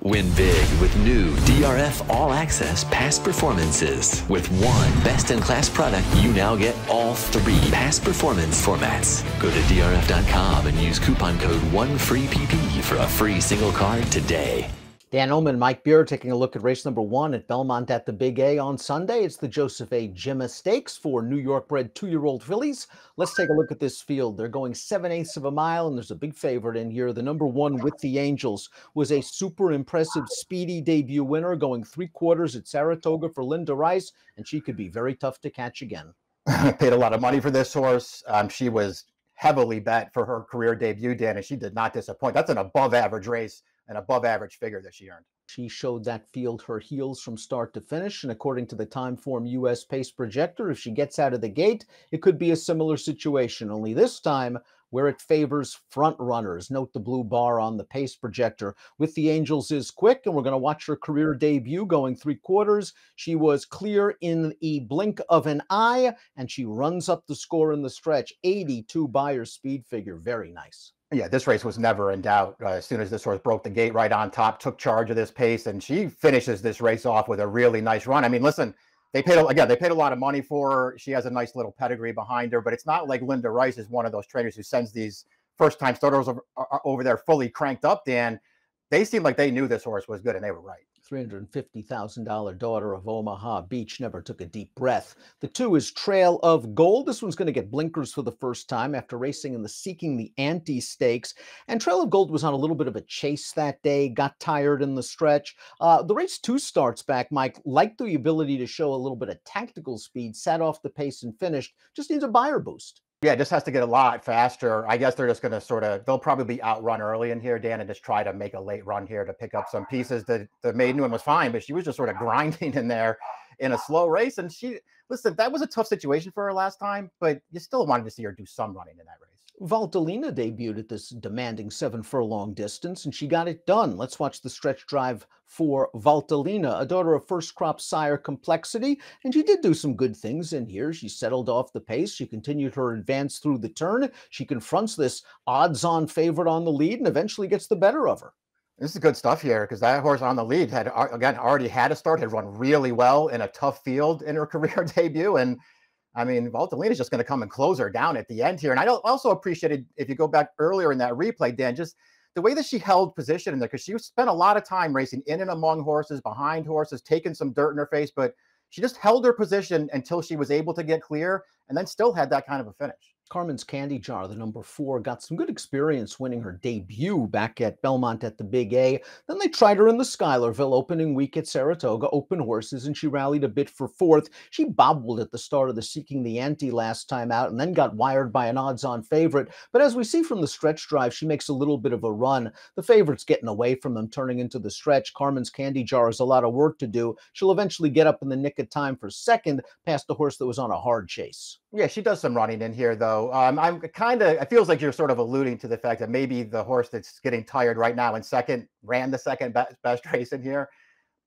Win big with new DRF All Access past performances. With one best-in-class product, you now get all three past performance formats. Go to DRF.com and use coupon code 1FREEPP for a free single card today. Dan Illman, Mike Beer taking a look at race number 1 at Belmont at the Big A on Sunday. It's the Joseph A. Gimma Stakes for New York-bred 2-year-old fillies. Let's take a look at this field. They're going 7/8 of a mile, and there's a big favorite in here. The number 1 With the Angels was a super impressive, speedy debut winner, going 3/4 at Saratoga for Linda Rice, and she could be very tough to catch again. I paid a lot of money for this horse. She was heavily bet for her career debut, Dan, and she did not disappoint. That's an above-average race, an above-average figure that she earned. She showed that field her heels from start to finish, and according to the Timeform US Pace Projector, if she gets out of the gate, it could be a similar situation, only this time where it favors front runners. Note the blue bar on the Pace Projector. With the Angels is quick, and we're going to watch her career debut going 3/4. She was clear in the blink of an eye, and she runs up the score in the stretch. 82 Beyer speed figure. Very nice. Yeah, this race was never in doubt. As soon as this horse broke the gate right on top, took charge of this pace, and she finishes this race off with a really nice run. I mean, listen, they paid a lot of money for her. She has a nice little pedigree behind her, but it's not like Linda Rice is one of those trainers who sends these first-time starters over there fully cranked up, Dan. They seemed like they knew this horse was good, and they were right. $350,000 daughter of Omaha Beach never took a deep breath. The 2 is Trail of Gold. This one's going to get blinkers for the first time after racing in the Seeking the Ante Stakes. And Trail of Gold was on a little bit of a chase that day, got tired in the stretch. The race 2 starts back, Mike, liked the ability to show a little bit of tactical speed, sat off the pace and finished. Just needs a Beyer boost. Yeah, just has to get a lot faster. I guess they're just going to they'll probably be outrun early in here, Dan, and just try to make a late run here to pick up some pieces. The maiden one was fine, but she was just sort of grinding in there in a slow race. And listen, that was a tough situation for her last time, but you still wanted to see her do some running in that race. Valtellina debuted at this demanding 7-furlong distance, and she got it done. Let's watch the stretch drive for Valtellina, a daughter of first crop sire Complexity, and she did do some good things in here. She settled off the pace. She continued her advance through the turn. She confronts this odds-on favorite on the lead and eventually gets the better of her. This is good stuff here because that horse on the lead had, again, already had a start, had run really well in a tough field in her career debut, and I mean, Valtellina is just going to come and close her down at the end here. And I also appreciated, if you go back earlier in that replay, Dan, just the way that she held position in there, because she spent a lot of time racing in and among horses, behind horses, taking some dirt in her face, but she just held her position until she was able to get clear and then still had that kind of a finish. Carmen's Candy Jar, the number 4, got some good experience winning her debut back at Belmont at the Big A. Then they tried her in the Schuylerville opening week at Saratoga, open horses, and she rallied a bit for 4th. She bobbled at the start of the Seeking the Ante last time out and then got wired by an odds-on favorite. But as we see from the stretch drive, she makes a little bit of a run. The favorite's getting away from them, turning into the stretch. Carmen's Candy Jar has a lot of work to do. She'll eventually get up in the nick of time for 2nd, past the horse that was on a hard chase. Yeah, she does some running in here, though. It feels like you're sort of alluding to the fact that maybe the horse that's getting tired right now in 2nd ran the 2nd best race in here.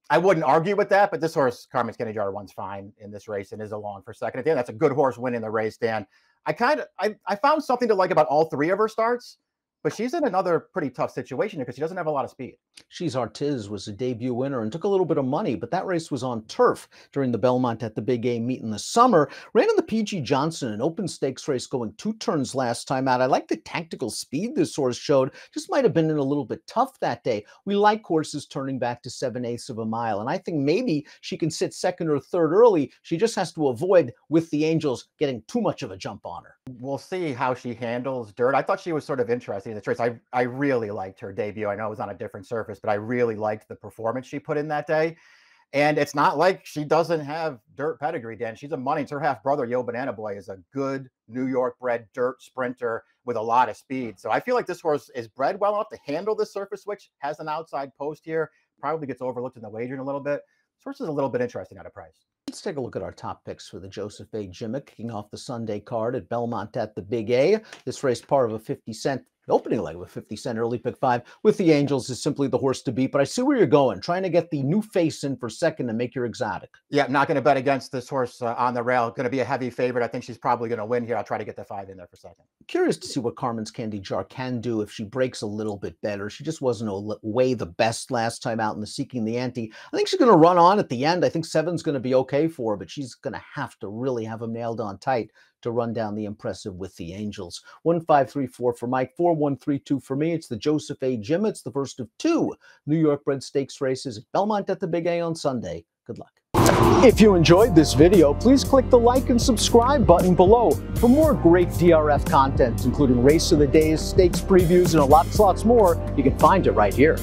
I wouldn't argue with that, but this horse, Carmen's Candy Jar, runs fine in this race and is along for 2nd. At the end, that's a good horse winning the race, Dan. I found something to like about all 3 of her starts, but she's in another pretty tough situation because she doesn't have a lot of speed. She's Artiz was a debut winner and took a little bit of money, but that race was on turf during the Belmont at the Big A meet in the summer. Ran in the P.G. Johnson, an open stakes race going 2 turns last time out. I like the tactical speed this horse showed. Just might have been in a little bit tough that day. We like horses turning back to 7/8 of a mile, and I think maybe she can sit 2nd or 3rd early. She just has to avoid, with the Angels, getting too much of a jump on her. We'll see how she handles dirt. I thought she was sort of interesting in this race. I really liked her debut. I know it was on a different surface, but I really liked the performance she put in that day. And it's not like she doesn't have dirt pedigree, Dan. She's a Munnings. Her half-brother, Yo Banana Boy, is a good New York-bred dirt sprinter with a lot of speed. So I feel like this horse is bred well enough to handle the surface switch, has an outside post here, probably gets overlooked in the wagering a little bit. This horse is a little bit interesting at a price. Let's take a look at our top picks for the Joseph A. Gimma, kicking off the Sunday card at Belmont at the Big A. This race, part of a 50-cent The opening leg with 50 Cent early pick 5 with the Angels is simply the horse to beat, but I see where you're going, trying to get the new face in for second and make your exotic. Yeah, I'm not going to bet against this horse on the rail. Going to be a heavy favorite. I think she's probably going to win here. I'll try to get the 5 in there for second. Curious to see what Carmen's Candy Jar can do if she breaks a little bit better. She just wasn't way the best last time out in the Seeking the Ante. I think she's going to run on at the end. I think 7's going to be okay for her, but she's going to have to really have them nailed on tight to run down the impressive with the Angels. 1-5-3-4 for Mike, 4-1-3-2 for me. It's the Joseph A. Gimma. It's the first of 2 New York bred stakes races at Belmont at the Big A on Sunday. Good luck. If you enjoyed this video, please click the like and subscribe button below for more great DRF content, including Race of the Days, stakes previews, and lots more. You can find it right here.